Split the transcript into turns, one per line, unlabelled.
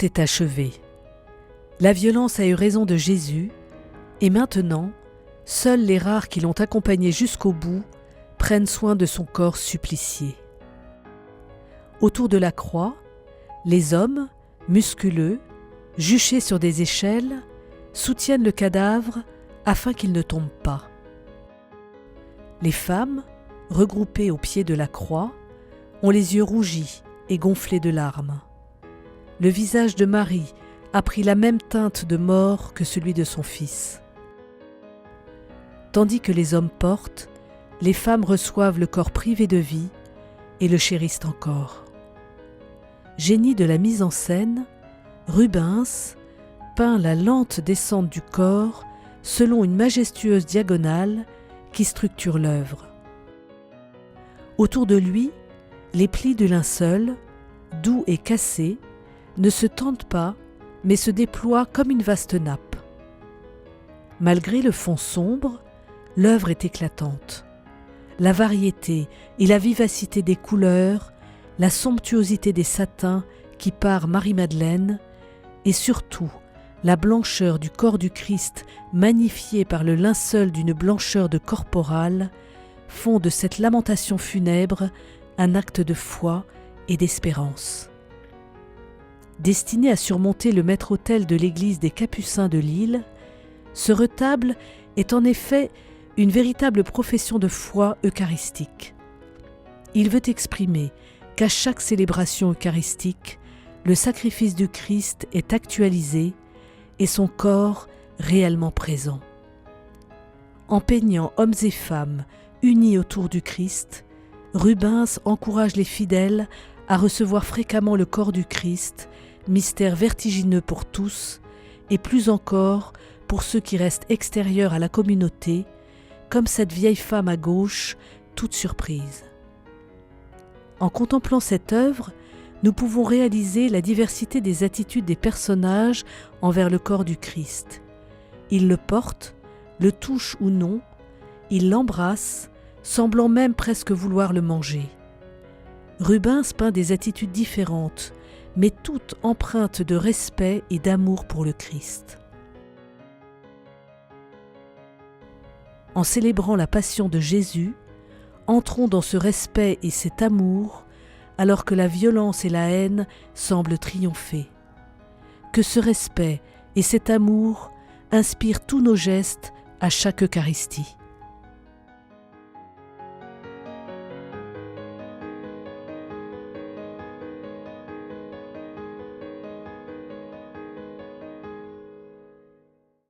Tout est achevé. La violence a eu raison de Jésus, et maintenant, seuls les rares qui l'ont accompagné jusqu'au bout prennent soin de son corps supplicié. Autour de la croix, les hommes, musculeux, juchés sur des échelles, soutiennent le cadavre afin qu'il ne tombe pas. Les femmes, regroupées au pied de la croix, ont les yeux rougis et gonflés de larmes. Le visage de Marie a pris la même teinte de mort que celui de son fils. Tandis que les hommes portent, les femmes reçoivent le corps privé de vie et le chérissent encore. Génie de la mise en scène, Rubens peint la lente descente du corps selon une majestueuse diagonale qui structure l'œuvre. Autour de lui, les plis du linceul, doux et cassés, ne se tendent pas, mais se déploient comme une vaste nappe. Malgré le fond sombre, l'œuvre est éclatante. La variété et la vivacité des couleurs, la somptuosité des satins qui parent Marie-Madeleine, et surtout la blancheur du corps du Christ magnifié par le linceul d'une blancheur de corporale, font de cette lamentation funèbre un acte de foi et d'espérance. Destiné à surmonter le maître-autel de l'église des Capucins de Lille, ce retable est en effet une véritable profession de foi eucharistique. Il veut exprimer qu'à chaque célébration eucharistique, le sacrifice du Christ est actualisé et son corps réellement présent. En peignant hommes et femmes unis autour du Christ, Rubens encourage les fidèles à recevoir fréquemment le corps du Christ, mystère vertigineux pour tous, et plus encore pour ceux qui restent extérieurs à la communauté, comme cette vieille femme à gauche, toute surprise. En contemplant cette œuvre, nous pouvons réaliser la diversité des attitudes des personnages envers le corps du Christ. Ils le portent, le touchent ou non, ils l'embrassent, semblant même presque vouloir le manger. Rubens peint des attitudes différentes, mais toutes empreintes de respect et d'amour pour le Christ. En célébrant la passion de Jésus, entrons dans ce respect et cet amour, alors que la violence et la haine semblent triompher. Que ce respect et cet amour inspirent tous nos gestes à chaque Eucharistie.